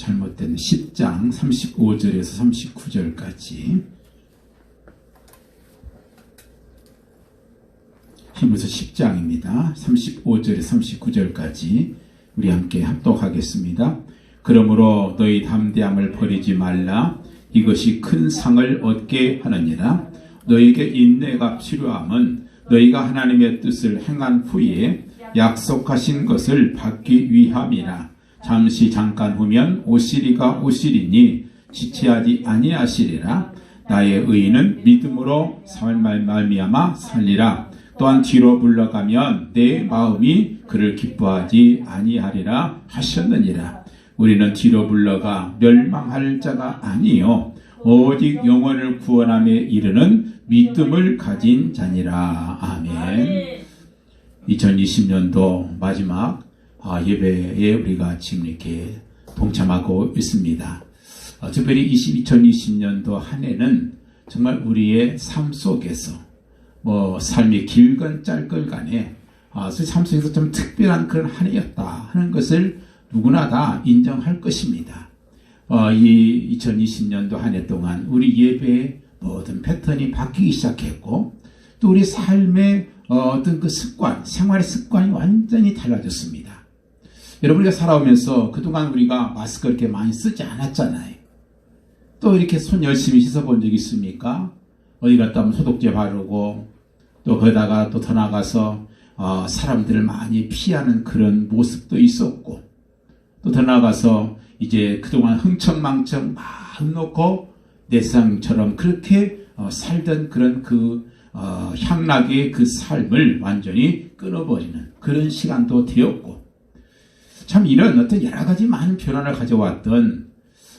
잘못된 10장 35절에서 39절까지 히브리서 10장입니다. 35절에서 39절까지 우리 함께 합독하겠습니다. 그러므로 너희 담대함을 버리지 말라. 이것이 큰 상을 얻게 하느니라. 너희에게 인내가 필요함은 너희가 하나님의 뜻을 행한 후에 약속하신 것을 받기 위함이라. 잠깐 후면 오시리가 오시리니 지체하지 아니하시리라. 나의 의인은 믿음으로 말미암아 살리라. 또한 뒤로 물러가면 내 마음이 그를 기뻐하지 아니하리라 하셨느니라. 우리는 뒤로 물러가 멸망할 자가 아니요 오직 영혼을 구원함에 이르는 믿음을 가진 자니라. 아멘. 2020년도 마지막 예배에 우리가 지금 이렇게 동참하고 있습니다. 특별히 2020년도 한 해는 정말 우리의 삶 속에서 삶이 길건 짧건 간에 삶 속에서 좀 특별한 그런 한 해였다 하는 것을 누구나 다 인정할 것입니다. 이 2020년도 한 해 동안 우리 예배의 모든 패턴이 바뀌기 시작했고 또 우리 삶의 어떤 그 습관, 생활의 습관이 완전히 달라졌습니다. 여러분, 우리가 살아오면서 그동안 우리가 마스크 이렇게 많이 쓰지 않았잖아요. 또 이렇게 손 열심히 씻어본 적 있습니까? 어디 갔다 오면 소독제 바르고 또 거기다가 또 더 나가서 사람들을 많이 피하는 그런 모습도 있었고 또 더 나가서 이제 그동안 흥청망청 마음 놓고 내 세상처럼 그렇게 살던 그런 향락의 그 삶을 완전히 끊어버리는 그런 시간도 되었고 참 이런 어떤 여러 가지 많은 변화를 가져왔던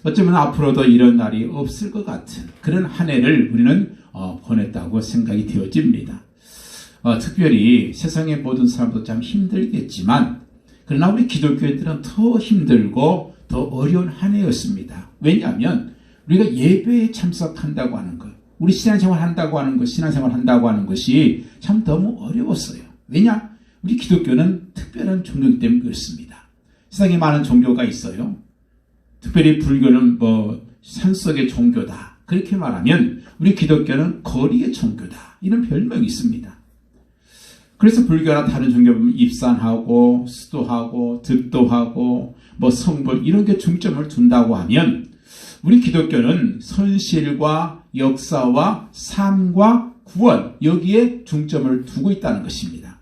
어쩌면 앞으로도 이런 날이 없을 것 같은 그런 한 해를 우리는 보냈다고 생각이 되어집니다. 특별히 세상의 모든 사람도 참 힘들겠지만 그러나 우리 기독교인들은 더 힘들고 더 어려운 한 해였습니다. 왜냐하면 우리가 예배에 참석한다고 하는 것, 우리 신앙생활 한다고 하는 것, 신앙생활 한다고 하는 것이 참 너무 어려웠어요. 왜냐? 우리 기독교는 특별한 종교이기 때문에 그렇습니다. 세상에 많은 종교가 있어요. 특별히 불교는 산속의 종교다. 그렇게 말하면 우리 기독교는 거리의 종교다. 이런 별명이 있습니다. 그래서 불교나 다른 종교 보면 입산하고 수도하고 득도하고 성불 이런 게 중점을 둔다고 하면 우리 기독교는 선실과 역사와 삶과 구원 여기에 중점을 두고 있다는 것입니다.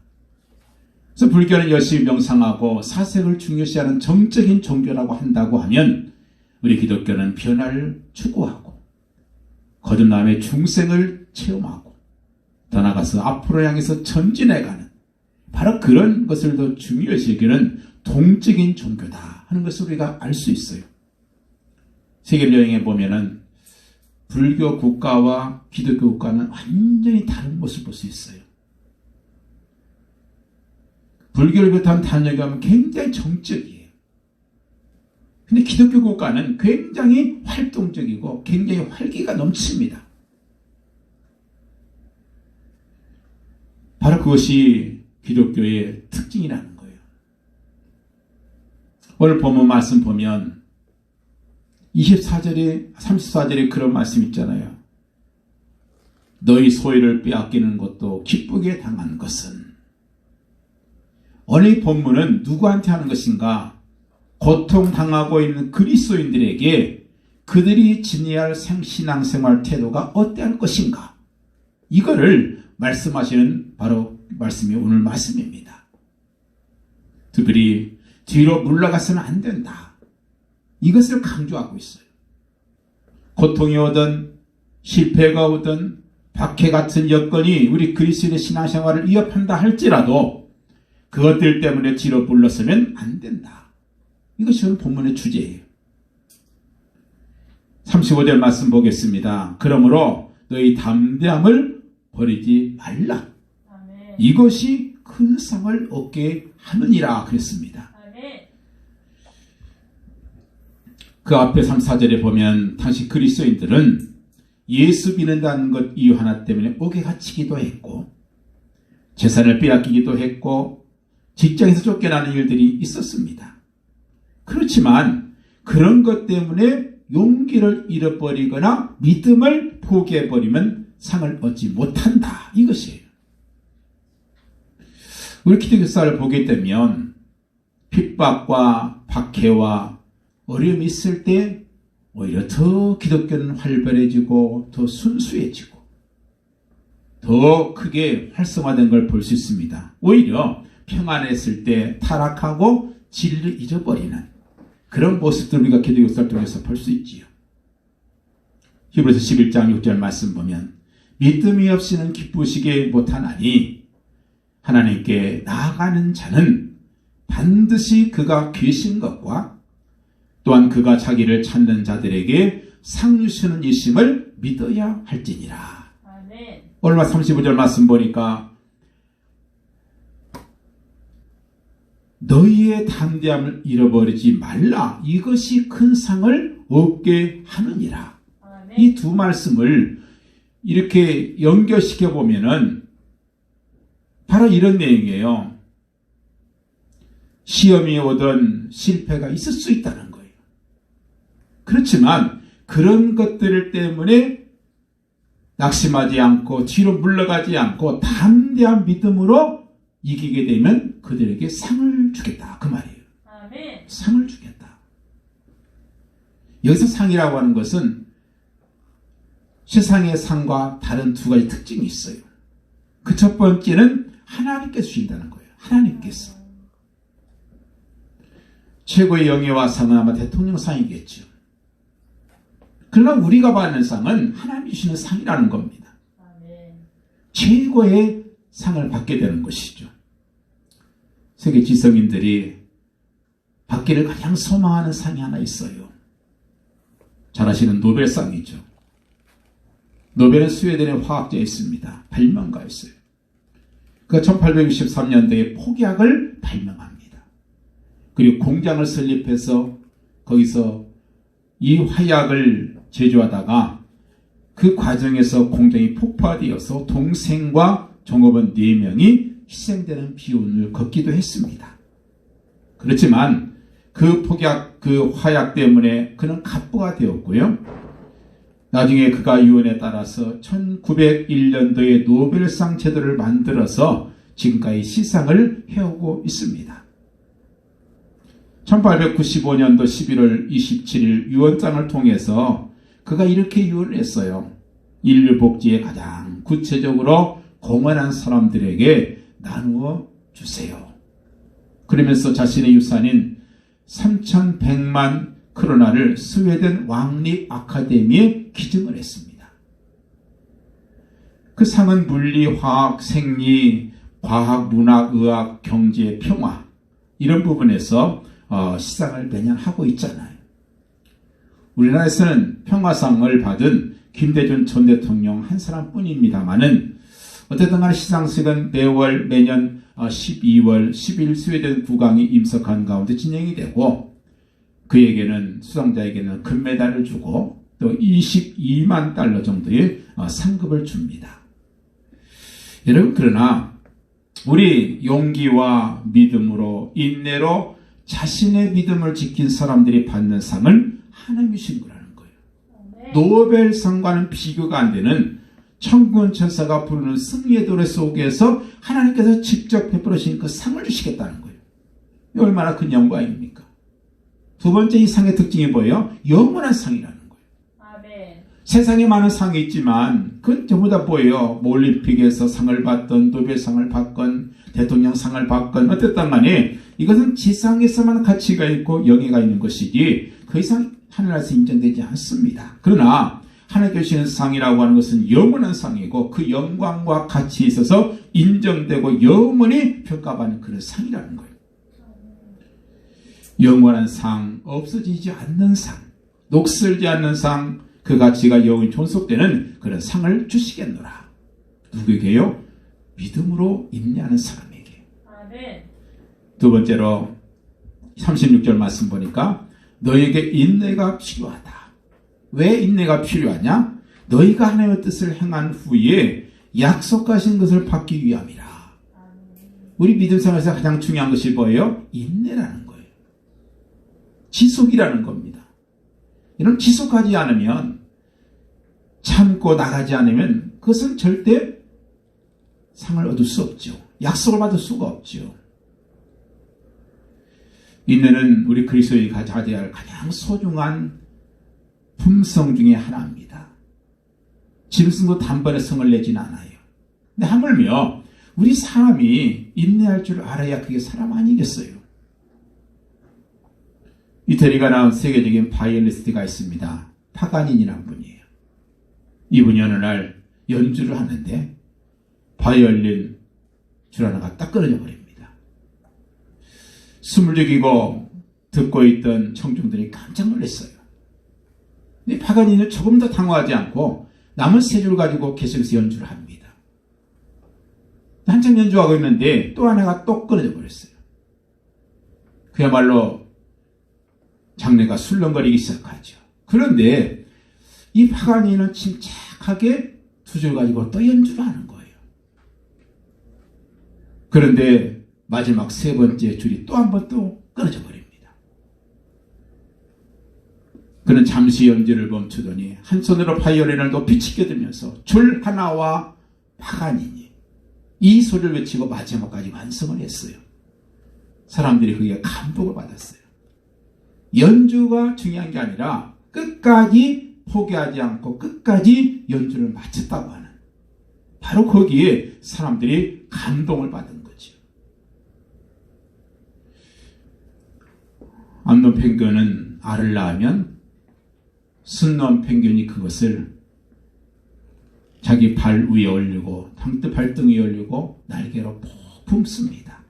그래서 불교는 열심히 명상하고 사색을 중요시하는 정적인 종교라고 한다고 하면 우리 기독교는 변화를 추구하고 거듭남의 중생을 체험하고 더 나아가서 앞으로 향해서 전진해가는 바로 그런 것을 더 중요시 여기는 동적인 종교다 하는 것을 우리가 알 수 있어요. 세계 여행에 보면은 불교 국가와 기독교 국가는 완전히 다른 모습을 볼 수 있어요. 불교를 비롯한 다른 여기 가면 굉장히 정적이에요. 근데 기독교 국가는 굉장히 활동적이고 굉장히 활기가 넘칩니다. 바로 그것이 기독교의 특징이라는 거예요. 오늘 본문 말씀 보면 34절에 그런 말씀 있잖아요. 너희 소유를 빼앗기는 것도 기쁘게 당한 것은. 오늘 이 본문은 누구한테 하는 것인가? 고통당하고 있는 그리스도인들에게 그들이 지내야 할 신앙생활 태도가 어떠할 것인가? 이거를 말씀하시는 바로 말씀이 오늘 말씀입니다. 특별히 뒤로 물러가서는 안 된다. 이것을 강조하고 있어요. 고통이 오든 실패가 오든 박해 같은 여건이 우리 그리스도의 신앙생활을 위협한다 할지라도 그것들 때문에 뒤로 물러서면 안 된다. 이것이 오늘 본문의 주제예요. 35절 말씀 보겠습니다. 그러므로 너희 담대함을 버리지 말라. 아멘. 이것이 큰 상을 얻게 하느니라 그랬습니다. 아멘. 그 앞에 3, 4절에 보면 당시 그리스도인들은 예수 믿는다는 것 이유 하나 때문에 옥에 갇히기도 했고 재산을 빼앗기기도 했고 직장에서 쫓겨나는 일들이 있었습니다. 그렇지만 그런 것 때문에 용기를 잃어버리거나 믿음을 포기해버리면 상을 얻지 못한다. 이것이에요. 우리 기독교 역사를 보게 되면 핍박과 박해와 어려움이 있을 때 오히려 더 기독교는 활발해지고 더 순수해지고 더 크게 활성화된 걸 볼 수 있습니다. 오히려 평안했을 때 타락하고 진리를 잊어버리는 그런 모습들 우리가 기독교 역사를 통해서 볼 수 있지요. 히브리서 11장 6절 말씀 보면 믿음이 없이는 기쁘시게 못하나니 하나님께 나아가는 자는 반드시 그가 계신 것과 또한 그가 자기를 찾는 자들에게 상 주시는 이심을 믿어야 할지니라. 아멘. 오늘 35절 말씀 보니까 너희의 담대함을 잃어버리지 말라. 이것이 큰 상을 얻게 하느니라. 이 두 말씀을 이렇게 연결시켜 보면은 바로 이런 내용이에요. 시험이 오든 실패가 있을 수 있다는 거예요. 그렇지만 그런 것들 때문에 낙심하지 않고 뒤로 물러가지 않고 담대한 믿음으로 이기게 되면 그들에게 상을 주겠다. 그 말이에요. 아멘. 상을 주겠다. 여기서 상이라고 하는 것은 세상의 상과 다른 두 가지 특징이 있어요. 그 첫 번째는 하나님께서 주신다는 거예요. 하나님께서. 최고의 영예와 상은 아마 대통령상이겠죠. 그러나 우리가 받는 상은 하나님이 주시는 상이라는 겁니다. 최고의 상을 받게 되는 것이죠. 세계 지성인들이 받기를 가장 소망하는 상이 하나 있어요. 잘 아시는 노벨상이죠. 노벨은 스웨덴의 화학자였습니다. 발명가였어요. 그가 1863년도에 폭약을 발명합니다. 그리고 공장을 설립해서 거기서 이 화약을 제조하다가 그 과정에서 공장이 폭파되어서 동생과 종업원 4명이 희생되는 비운을 걷기도 했습니다. 그렇지만 그 폭약, 그 화약 때문에 그는 갑부가 되었고요. 나중에 그가 유언에 따라서 1901년도에 노벨상 제도를 만들어서 지금까지 시상을 해오고 있습니다. 1895년도 11월 27일 유언장을 통해서 그가 이렇게 유언을 했어요. 인류 복지에 가장 구체적으로 공헌한 사람들에게 나누어 주세요. 그러면서 자신의 유산인 3,100만 크로나를 스웨덴 왕립 아카데미에 기증을 했습니다. 그 상은 물리, 화학, 생리, 과학, 문학, 의학, 경제, 평화 이런 부분에서 시상을 매년 하고 있잖아요. 우리나라에서는 평화상을 받은 김대중 전 대통령 한 사람뿐입니다만은 어쨌든 간에 시상식은 매년 12월 10일 스웨덴 국왕이 임석한 가운데 진행이 되고 그에게는 수상자에게는 금메달을 주고 또 22만 달러 정도의 상급을 줍니다. 여러분 그러나 우리 용기와 믿음으로 인내로 자신의 믿음을 지킨 사람들이 받는 상은 하나님이 주신 거라는 거예요. 노벨상과는 비교가 안 되는 천군 천사가 부르는 승리의 노래 속에서 하나님께서 직접 베풀어 주신 그 상을 주시겠다는 거예요. 얼마나 큰 영광입니까? 두 번째 이 상의 특징이 뭐예요? 영원한 상이라는 거예요. 아멘. 세상에 많은 상이 있지만 그건 전부 다 뭐예요? 올림픽에서 상을 받던 노벨상을 받건 대통령상을 받건 어쨌든 간에 이것은 지상에서만 가치가 있고 영예가 있는 것이지 그 이상 하늘에서 인정되지 않습니다. 그러나 하나님께 주시는 상이라고 하는 것은 영원한 상이고 그 영광과 가치에 있어서 인정되고 영원히 평가받는 그런 상이라는 거예요. 영원한 상, 없어지지 않는 상, 녹슬지 않는 상, 그 가치가 영원히 존속되는 그런 상을 주시겠노라. 누구에게요? 믿음으로 인내하는 사람에게. 아멘. 두 번째로 36절 말씀 보니까 너에게 인내가 필요하다. 왜 인내가 필요하냐? 너희가 하나님의 뜻을 행한 후에 약속하신 것을 받기 위함이라. 우리 믿음 생활에서 가장 중요한 것이 뭐예요? 인내라는 거예요. 지속이라는 겁니다. 이런 지속하지 않으면, 참고 나가지 않으면 그것은 절대 상을 얻을 수 없죠. 약속을 받을 수가 없죠. 인내는 우리 그리스도인이 가져야 할 가장 소중한 품성 중에 하나입니다. 짐승도 단번에 성을 내지는 않아요. 근데 하물며 우리 사람이 인내할 줄 알아야 그게 사람 아니겠어요. 이태리가 나온 세계적인 바이올리스트가 있습니다. 파가닌이라는 분이에요. 이분이 어느 날 연주를 하는데 바이올린 줄 하나가 딱 끊어져 버립니다. 숨을 죽이고 듣고 있던 청중들이 깜짝 놀랐어요. 근데 파가닌은 조금 더 당황하지 않고 남은 세 줄 가지고 계속해서 연주를 합니다. 한참 연주하고 있는데 또 하나가 또 끊어져 버렸어요. 그야말로 장례가 술렁거리기 시작하죠. 그런데 이 파가니는 침착하게 두 줄 가지고 또 연주를 하는 거예요. 그런데 마지막 세 번째 줄이 또 한 번 또 끊어져 버립니다. 그는 잠시 연주를 멈추더니 한 손으로 바이올린을 높이 치켜들면서 줄 하나와 파가니니 이 소리를 외치고 마지막까지 완성을 했어요. 사람들이 그게 감동을 받았어요. 연주가 중요한 게 아니라 끝까지 포기하지 않고 끝까지 연주를 마쳤다고 하는, 바로 거기에 사람들이 감동을 받은 거죠. 암놈 펭귄은 알을 낳으면 순놈 펭귄이 그것을 자기 발 위에 올리고 발등 위에 올리고 날개로 푹 품습니다.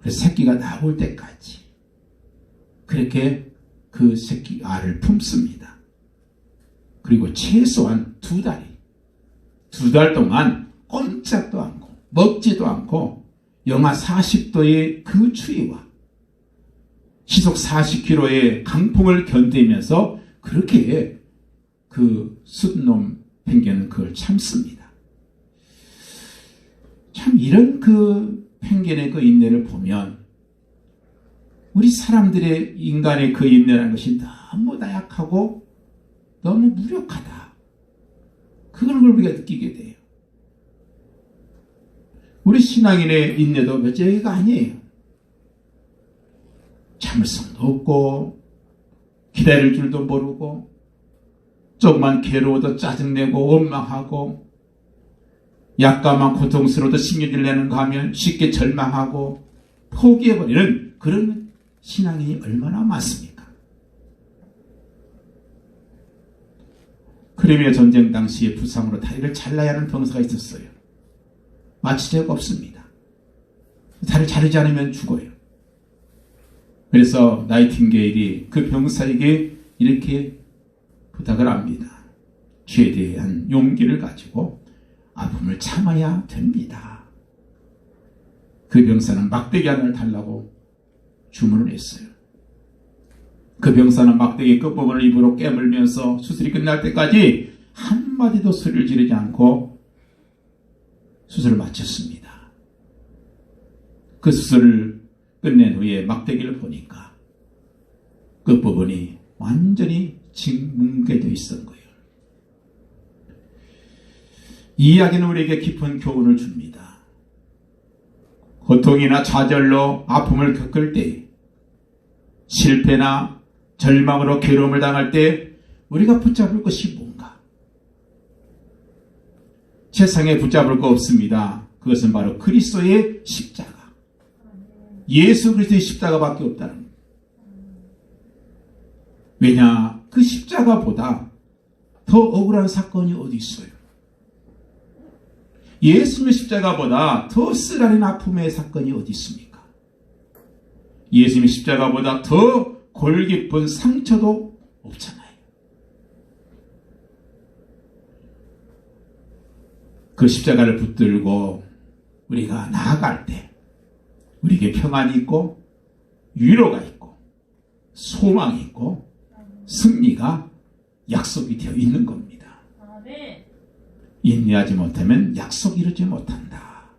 그래서 새끼가 나올 때까지 그렇게 그 새끼 알을 품습니다. 그리고 최소한 두 달 동안 꼼짝도 않고 먹지도 않고 영하 40도의 그 추위와 시속 40km의 강풍을 견디면서 그렇게 그 순놈 펭귄은 그걸 참습니다. 참 이런 그 펭귄의 그 인내를 보면 우리 사람들의 인간의 그 인내라는 것이 너무 나약하고 너무 무력하다. 그걸 우리가 느끼게 돼요. 우리 신앙인의 인내도 몇 개가 아니에요. 참을성도 없고 기다릴 줄도 모르고 조금만 괴로워도 짜증내고 원망하고 약간만 고통스러워도 신경질 내는 거 하면 쉽게 절망하고 포기해버리는 그런 신앙인이 얼마나 많습니까? 크리미아 전쟁 당시에 부상으로 다리를 잘라야 하는 병사가 있었어요. 마취제가 없습니다. 다리를 자르지 않으면 죽어요. 그래서 나이팅게일이 그 병사에게 이렇게 부탁을 합니다. 최대한 용기를 가지고 아픔을 참아야 됩니다. 그 병사는 막대기 하나를 달라고 주문을 했어요. 그 병사는 막대기 끝부분을 입으로 깨물면서 수술이 끝날 때까지 한마디도 소리를 지르지 않고 수술을 마쳤습니다. 그 수술을 끝낸 후에 막대기를 보니까 끝부분이 완전히 뭉개져 있었던 거예요. 이 이야기는 우리에게 깊은 교훈을 줍니다. 고통이나 좌절로 아픔을 겪을 때, 실패나 절망으로 괴로움을 당할 때 우리가 붙잡을 것이 뭔가? 세상에 붙잡을 거 없습니다. 그것은 바로 그리스도의 십자가. 예수 그리스도의 십자가밖에 없다는 거예요. 왜냐? 그 십자가보다 더 억울한 사건이 어디 있어요? 예수님의 십자가보다 더 쓰라린 아픔의 사건이 어디 있습니까? 예수님의 십자가보다 더 골 깊은 상처도 없잖아요. 그 십자가를 붙들고 우리가 나아갈 때 우리에게 평안이 있고 위로가 있고 소망이 있고 승리가 약속이 되어 있는 겁니다. 인내하지 못하면 약속 이루지 못한다.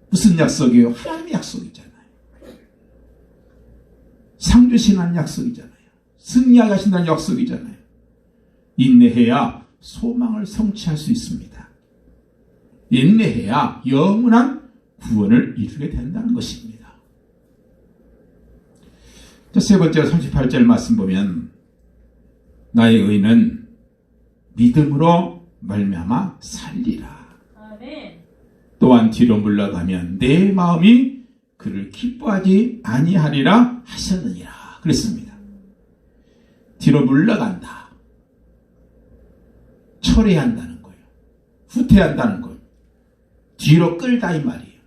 무슨 약속이에요? 하나님의 약속이잖아요. 상 주시는 약속이잖아요. 승리하게 하신다는 약속이잖아요. 인내해야 소망을 성취할 수 있습니다. 인내해야 영원한 구원을 이루게 된다는 것입니다. 세 번째로 38절 말씀 보면 나의 의는 믿음으로 말미암아 살리라. 아멘. 또한 뒤로 물러가면 내 마음이 그를 기뻐하지 아니하리라 하셨느니라 그랬습니다. 뒤로 물러간다. 철회한다는 거예요. 후퇴한다는 거예요. 뒤로 끌다 이 말이에요.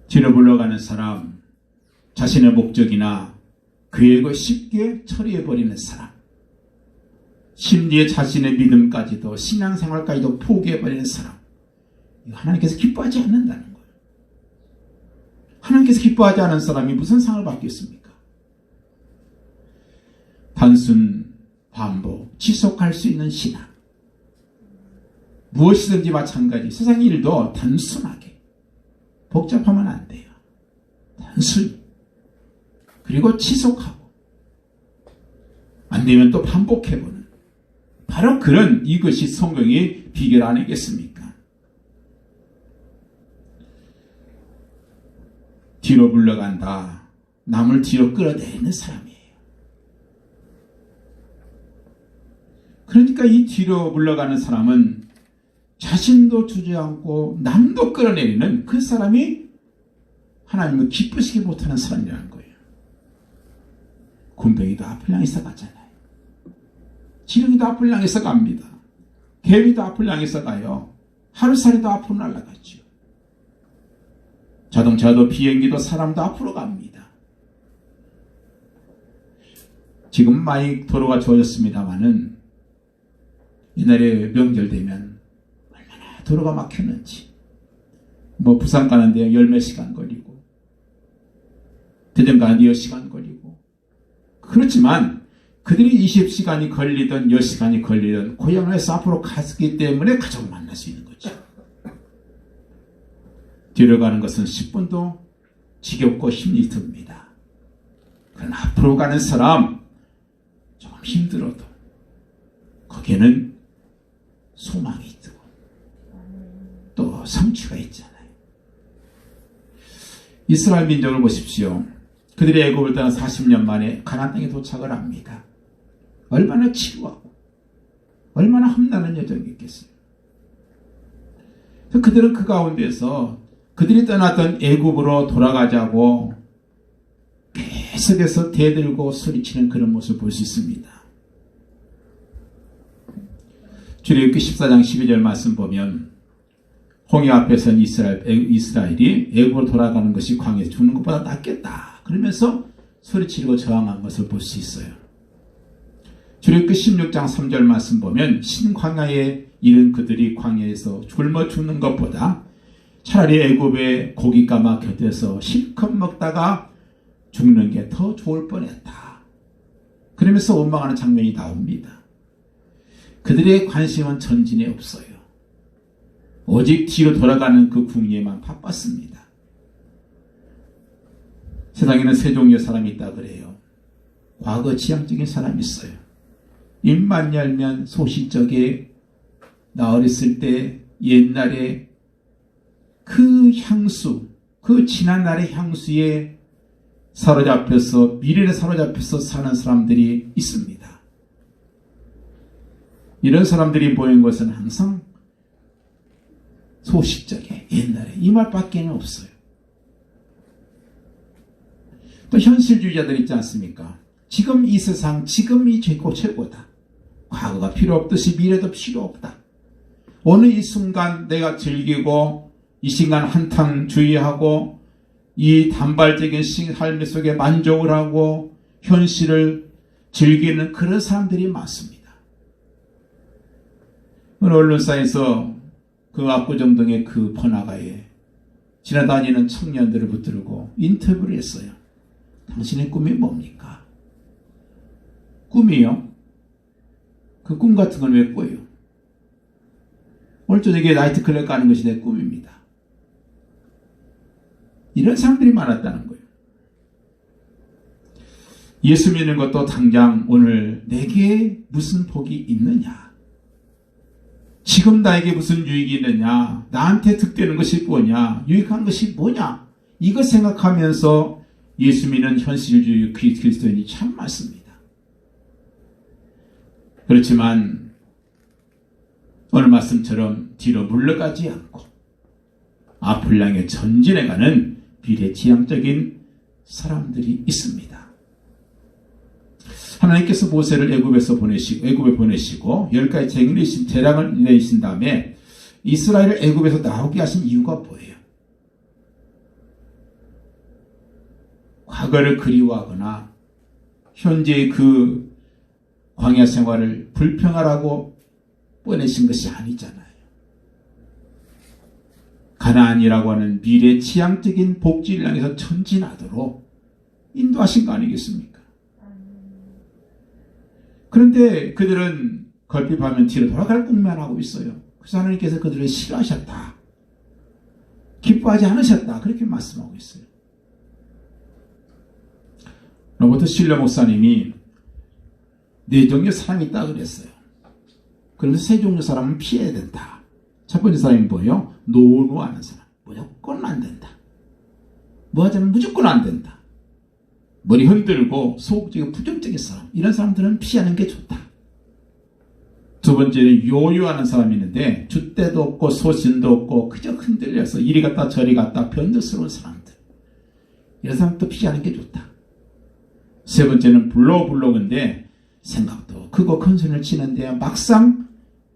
뒤로 물러가는 사람, 자신의 목적이나 계획을 쉽게 처리해버리는 사람, 심지어 자신의 믿음까지도 신앙생활까지도 포기해버리는 사람, 이거 하나님께서 기뻐하지 않는다는 거예요. 하나님께서 기뻐하지 않은 사람이 무슨 상을 받겠습니까? 단순, 반복, 지속할 수 있는 신앙. 무엇이든지 마찬가지. 세상 일도 단순하게. 복잡하면 안 돼요. 단순히. 그리고 지속하고. 안 되면 또 반복해보는. 바로 그런 이것이 성경의 비결 아니겠습니까? 뒤로 물러간다. 남을 뒤로 끌어내리는 사람이에요. 그러니까 이 뒤로 물러가는 사람은 자신도 주저앉고 남도 끌어내리는 그 사람이 하나님을 기쁘시게 못하는 사람이라는 거예요. 굼벵이도 앞을 향해서 가잖아요. 지렁이도 앞을 향해서 갑니다. 개미도 앞을 향해서 가요. 하루살이도 앞으로 날아가죠. 자동차도 비행기도 사람도 앞으로 갑니다. 지금 많이 도로가 좋아졌습니다마는 옛날에 명절 되면 얼마나 도로가 막혔는지. 부산 가는데 열 몇 시간 걸리고 대전 가는데 10시간 걸리고. 그렇지만 그들이 20시간이 걸리든 10시간이 걸리든 고향에서 앞으로 갔기 때문에 가족을 만날 수 있는 거죠. 뒤로 가는 것은 10분도 지겹고 힘이 듭니다. 그러나 앞으로 가는 사람 조금 힘들어도 거기에는 소망이 있고 또 성취가 있잖아요. 이스라엘 민족을 보십시오. 그들이 애굽을 떠나 40년 만에 가나안 땅에 도착을 합니다. 얼마나 치루하고 얼마나 험난한 여정이 있겠어요. 그들은 그 가운데서 그들이 떠났던 애굽으로 돌아가자고 계속해서 대들고 소리치는 그런 모습을 볼 수 있습니다. 출애굽기 14장 12절 말씀 보면 홍해 앞에 선 이스라엘이 애굽으로 돌아가는 것이 광야에서 죽는 것보다 낫겠다. 그러면서 소리치고 저항한 것을 볼 수 있어요. 출애굽기 16장 3절 말씀 보면 신광야에 이른 그들이 광야에서 굶어 죽는 것보다 차라리 애굽의 고깃가마 곁에서 실컷 먹다가 죽는 게 더 좋을 뻔했다. 그러면서 원망하는 장면이 나옵니다. 그들의 관심은 전진에 없어요. 오직 뒤로 돌아가는 그 궁리에만 바빴습니다. 세상에는 세 종류의 사람이 있다 그래요. 과거 지향적인 사람이 있어요. 입만 열면 소시적에 나 어렸을 때 옛날에 그 향수, 그 지난날의 향수에 사로잡혀서 미련에 사로잡혀서 사는 사람들이 있습니다. 이런 사람들이 보인 것은 항상 소식적에 옛날에 이 말밖에는 없어요. 또 현실주의자들 있지 않습니까? 지금 이 세상, 지금 이 최고다. 과거가 필요 없듯이 미래도 필요 없다. 오늘 이 순간 내가 즐기고 이 시간 한탕주의하고 이 단발적인 삶 속에 만족을 하고 현실을 즐기는 그런 사람들이 많습니다. 오늘 언론사에서 그 압구정 등의 그 번화가에 지나다니는 청년들을 붙들고 인터뷰를 했어요. 당신의 꿈이 뭡니까? 꿈이요? 그 꿈 같은 건 왜 꿔요? 오늘 저녁에 나이트클럽 가는 것이 내 꿈입니다. 이런 사람들이 많았다는 거예요. 예수 믿는 것도 당장 오늘 내게 무슨 복이 있느냐? 지금 나에게 무슨 유익이 있느냐? 나한테 득되는 것이 뭐냐? 유익한 것이 뭐냐? 이거 생각하면서 예수 믿는 현실주의 그리스도인이 참 많습니다. 그렇지만 오늘 말씀처럼 뒤로 물러가지 않고 앞을 향해 전진해가는 비례지향적인 사람들이 있습니다. 하나님께서 모세를 애굽에 보내시고 10가지 쟁을 내신 재앙을 내신 다음에 이스라엘을 애굽에서 나오게 하신 이유가 뭐예요? 과거를 그리워하거나 현재의 그 광야 생활을 불평하라고 보내신 것이 아니잖아요. 가나안이라고 하는 미래지향적인 복지를 향해서 전진하도록 인도하신 거 아니겠습니까? 그런데 그들은 걸핏하면 뒤로 돌아갈 꿈만 하고 있어요. 그래서 하나님께서 그들을 싫어하셨다. 기뻐하지 않으셨다. 그렇게 말씀하고 있어요. 로버트 실러 목사님이 네 종류의 사람이 있다 그랬어요. 그래서 세 종류 사람은 피해야 된다. 첫 번째 사람이 뭐예요? 노노하는 사람. 무조건 안 된다. 뭐 하자면 무조건 안 된다. 머리 흔들고 소극적이고 부정적인 사람. 이런 사람들은 피하는 게 좋다. 두 번째는 요요하는 사람이 있는데 줏대도 없고 소신도 없고 그저 흔들려서 이리 갔다 저리 갔다 변덕스러운 사람들. 이런 사람도 피하는 게 좋다. 세 번째는 블로그인데 생각도 크고 큰 소리를 치는데 막상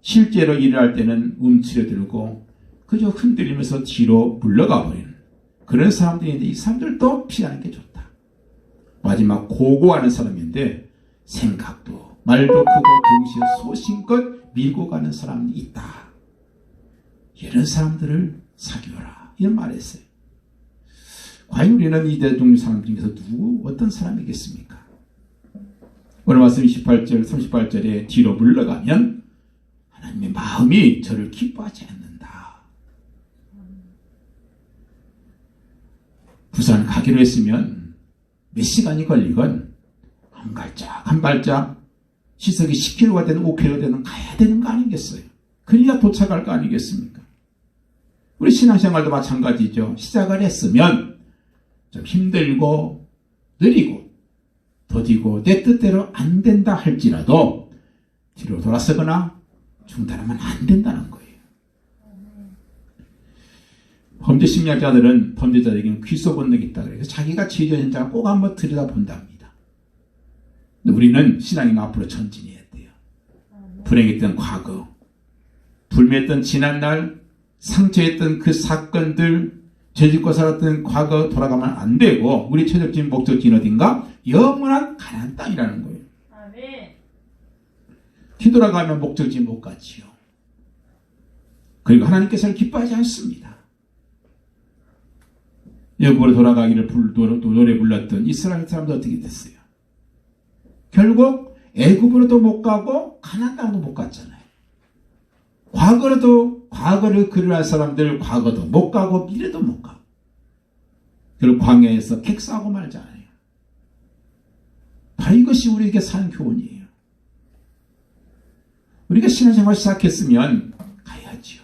실제로 일을 할 때는 움츠려들고 그저 흔들리면서 뒤로 물러가 버리는 그런 사람들인데 이 사람들도 피하는 게 좋다. 마지막 고고하는 사람인데 생각도 말도 크고 동시에 소신껏 밀고 가는 사람이 있다. 이런 사람들을 사귀어라. 이런 말을 했어요. 과연 우리는 이 네 종류 사람 중에서 어떤 사람이겠습니까? 오늘 말씀 28절, 38절에 뒤로 물러가면 하나님의 마음이 저를 기뻐하지 않는다. 부산 가기로 했으면 몇 시간이 걸리건 한 발짝 한 발짝 시속이 10km가 되는 5km가 되는 가야 되는 거 아니겠어요? 그래야 도착할 거 아니겠습니까? 우리 신앙생활도 마찬가지죠. 시작을 했으면 좀 힘들고 느리고 더디고 내 뜻대로 안 된다 할지라도 뒤로 돌아서거나 중단하면 안 된다는 거예요. 범죄 심리학자들은 범죄자에게는 귀소 본능이 있다. 그래서 자기가 죄지은 현장을 꼭 한번 들여다본답니다. 근데 우리는 신앙이 앞으로 전진해야 돼요. 불행했던 과거, 불미했던 지난날, 상처했던 그 사건들, 죄짓고 살았던 과거 돌아가면 안 되고 우리 최적진 목적지는 어딘가? 영원한 가나안 땅이라는 거예요. 뒤돌아가면 목적지 못 가지요. 그리고 하나님께서는 기뻐하지 않습니다. 애굽으로 돌아가기를 노래 불렀던 이스라엘 사람도 어떻게 됐어요? 결국 애굽으로도 못 가고 가나안 땅도 못 갔잖아요. 과거를 그리워할 사람들 과거도 못 가고 미래도 못 가고 그리고 광야에서 객사하고 말잖아요. 바로 이것이 우리에게 사는 교훈이에요. 우리가 신앙생활 시작했으면 가야지요.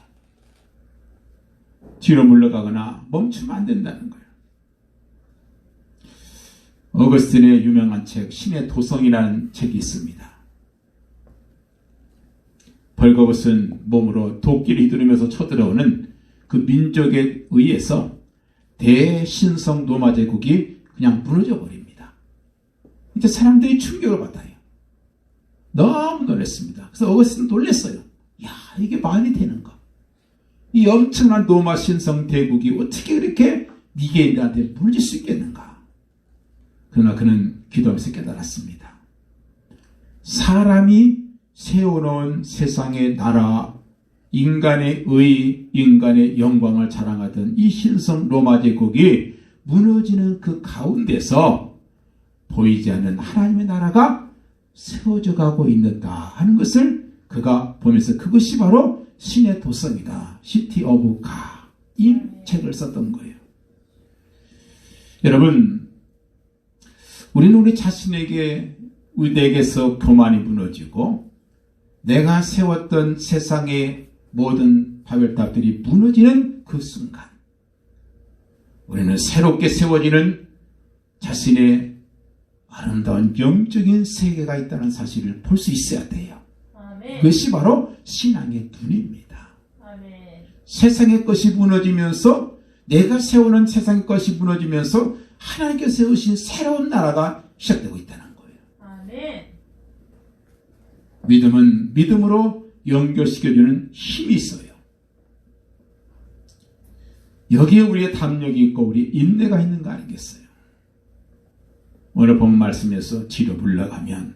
뒤로 물러가거나 멈추면 안 된다는 거예요. 어거스틴의 유명한 책 신의 도성이라는 책이 있습니다. 벌거벗은 몸으로 도끼를 휘두르면서 쳐들어오는 그 민족에 의해서 대신성 로마 제국이 그냥 무너져 버립니다. 이제 사람들이 충격을 받아요. 너무 놀랐습니다. 그래서 어거스틴은 놀랐어요. 야, 이게 말이 되는가? 이 엄청난 로마 신성 대국이 어떻게 그렇게 니게인들한테 무너질 수 있겠는가? 그러나 그는 기도하면서 깨달았습니다. 사람이 세워놓은 세상의 나라, 인간의 의, 인간의 영광을 자랑하던 이 신성 로마 제국이 무너지는 그 가운데서 보이지 않는 하나님의 나라가 세워져 가고 있는다 하는 것을 그가 보면서 그것이 바로 신의 도성이다. 시티 오브 가. 이 책을 썼던 거예요. 여러분, 우리는 우리 자신에게 내게서 교만이 무너지고 내가 세웠던 세상의 모든 바벨탑들이 무너지는 그 순간 우리는 새롭게 세워지는 자신의 아름다운 영적인 세계가 있다는 사실을 볼 수 있어야 돼요. 아멘. 그것이 바로 신앙의 눈입니다. 아멘. 세상의 것이 무너지면서 내가 세우는 세상의 것이 무너지면서 하나님께서 세우신 새로운 나라가 시작되고 있다는 거예요. 아멘. 믿음은 믿음으로 연결시켜주는 힘이 있어요. 여기에 우리의 담력이 있고 우리 인내가 있는 거 아니겠어요? 오늘 본 말씀에서 뒤로 물러가면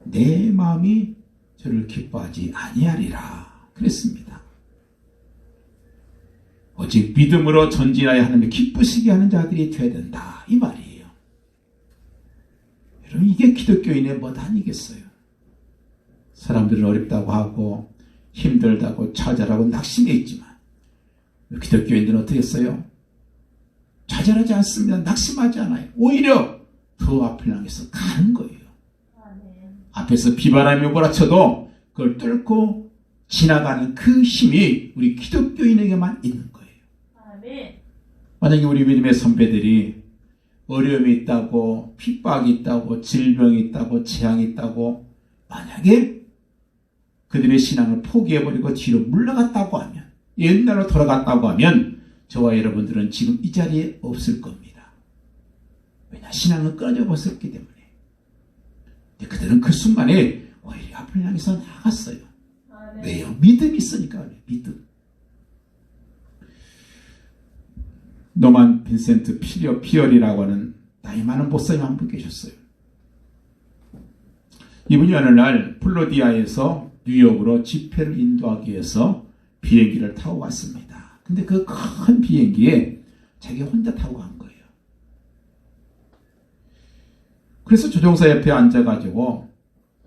내 마음이 저를 기뻐하지 아니하리라 그랬습니다. 오직 믿음으로 전진하여 하나님을 기쁘시게 하는 자들이 되어야 된다 이 말이에요. 여러분 이게 기독교인의 뭐 아니겠어요? 사람들은 어렵다고 하고 힘들다고 좌절하고 낙심해 있지만 기독교인들은 어떻게 했어요? 좌절하지 않습니다. 낙심하지 않아요. 오히려 더 앞을 향해서 가는 거예요. 아멘. 앞에서 비바람이 몰아쳐도 그걸 뚫고 지나가는 그 힘이 우리 기독교인에게만 있는 거예요. 아멘. 만약에 우리 믿음의 선배들이 어려움이 있다고 핍박이 있다고 질병이 있다고 재앙이 있다고 만약에 그들의 신앙을 포기해버리고 뒤로 물러갔다고 하면 옛날로 돌아갔다고 하면 저와 여러분들은 지금 이 자리에 없을 겁니다. 왜냐 신앙은 끊어져 버렸기 때문에. 근데 그들은 그 순간에 오히려 앞을 향해서 나갔어요. 아멘. 왜요? 믿음이 있으니까 그래요. 믿음. 노만 빈센트 피얼이라고 하는 나이 많은 목사님 한 분 계셨어요. 이분이 어느 날 플로디아에서 뉴욕으로 집회를 인도하기 위해서 비행기를 타고 왔습니다. 근데 그 큰 비행기에 자기가 혼자 타고 간 거예요. 그래서 조종사 옆에 앉아가지고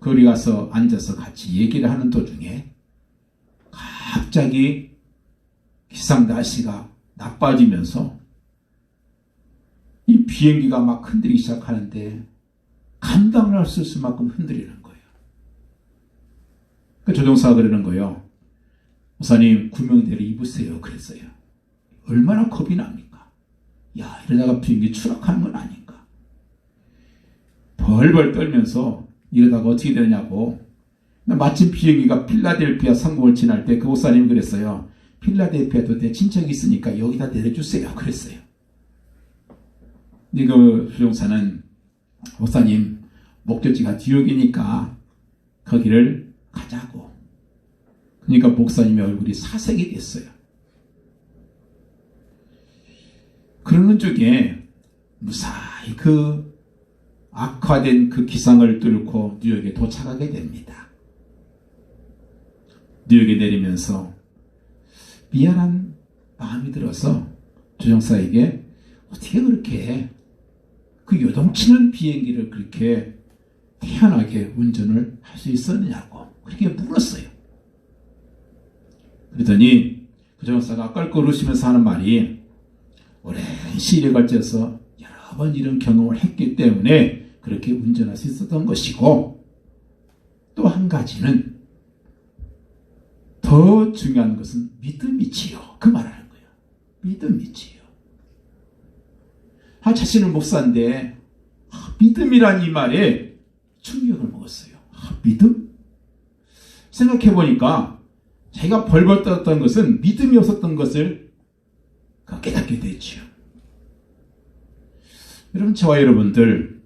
거기 가서 앉아서 같이 얘기를 하는 도중에 갑자기 기상 날씨가 나빠지면서 이 비행기가 막 흔들리기 시작하는데 감당을 할 수 없을 만큼 흔들리는 거예요. 그 조종사가 그러는 거예요. 목사님 구명대를 입으세요. 그랬어요. 얼마나 겁이 납니까? 야 이러다가 비행기 추락하는 건 아닌가. 벌벌 떨면서 이러다가 어떻게 되느냐고. 마침 비행기가 필라델피아 상공을 지날 때 그 목사님이 그랬어요. 필라델피아도 내 친척이 있으니까 여기다 내려주세요. 그랬어요. 근데 그 조종사는 목사님 목적지가 뉴욕이니까 거기를 가자고. 그러니까 목사님의 얼굴이 사색이 됐어요. 그러는 중에 무사히 그 악화된 그 기상을 뚫고 뉴욕에 도착하게 됩니다. 뉴욕에 내리면서 미안한 마음이 들어서 조종사에게 어떻게 그렇게 그 요동치는 비행기를 그렇게 태연하게 운전을 할 수 있었느냐고 그렇게 물었어요. 그러더니 그 조종사가 껄껄 웃으면서 하는 말이 오랜 시일에 걸쳐서 여러 번 이런 경험을 했기 때문에 그렇게 운전할 수 있었던 것이고 또 한 가지는 더 중요한 것은 믿음이지요. 그 말하는 거예요. 믿음이지요. 자신은 목사인데 믿음이란 이 말에 충격을 먹었어요. 믿음? 생각해보니까 자기가 벌벌 떨었던 것은 믿음이 없었던 것을 깨닫게 됐죠. 여러분 저와 여러분들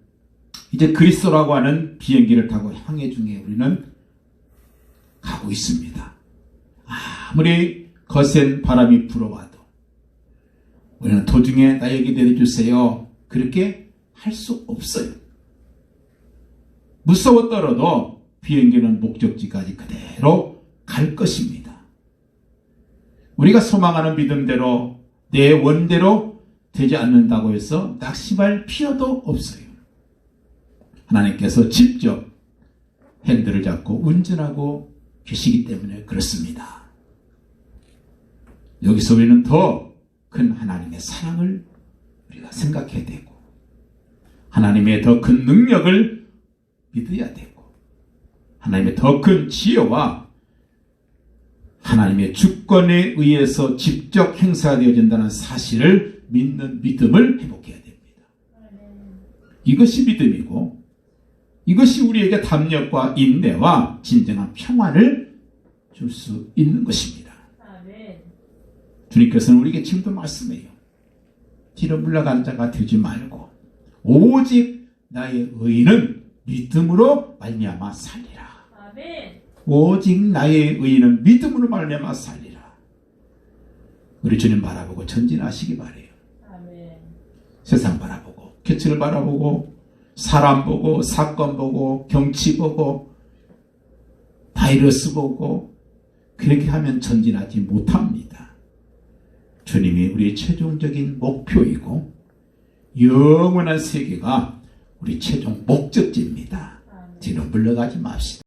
이제 그리스도라고 하는 비행기를 타고 항해 중에 우리는 가고 있습니다. 아무리 거센 바람이 불어와도 우리는 도중에 나 여기 내려주세요. 그렇게 할 수 없어요. 무서워 떨어도 비행기는 목적지까지 그대로 갈 것입니다. 우리가 소망하는 믿음대로 내 원대로 되지 않는다고 해서 낙심할 필요도 없어요. 하나님께서 직접 핸들을 잡고 운전하고 계시기 때문에 그렇습니다. 여기서 우리는 더 큰 하나님의 사랑을 우리가 생각해야 되고 하나님의 더 큰 능력을 믿어야 되고 하나님의 더 큰 지혜와 하나님의 주권에 의해서 직접 행사되어진다는 사실을 믿는 믿음을 회복해야 됩니다. 이것이 믿음이고 이것이 우리에게 담력과 인내와 진정한 평안을 줄 수 있는 것입니다. 주님께서는 우리에게 지금도 말씀해요. 뒤로 물러간 자가 되지 말고 오직 나의 의인은 믿음으로 말미암아 살리라. 오직 나의 의인은 믿음으로 말미암아 살리라. 우리 주님 바라보고 전진하시기 바래요. 세상 바라보고 계층을 바라보고 사람 보고 사건 보고 경치 보고 바이러스 보고 그렇게 하면 전진하지 못합니다. 주님이 우리의 최종적인 목표이고 영원한 세계가 우리 최종 목적지입니다. 뒤로 물러가지 맙시다.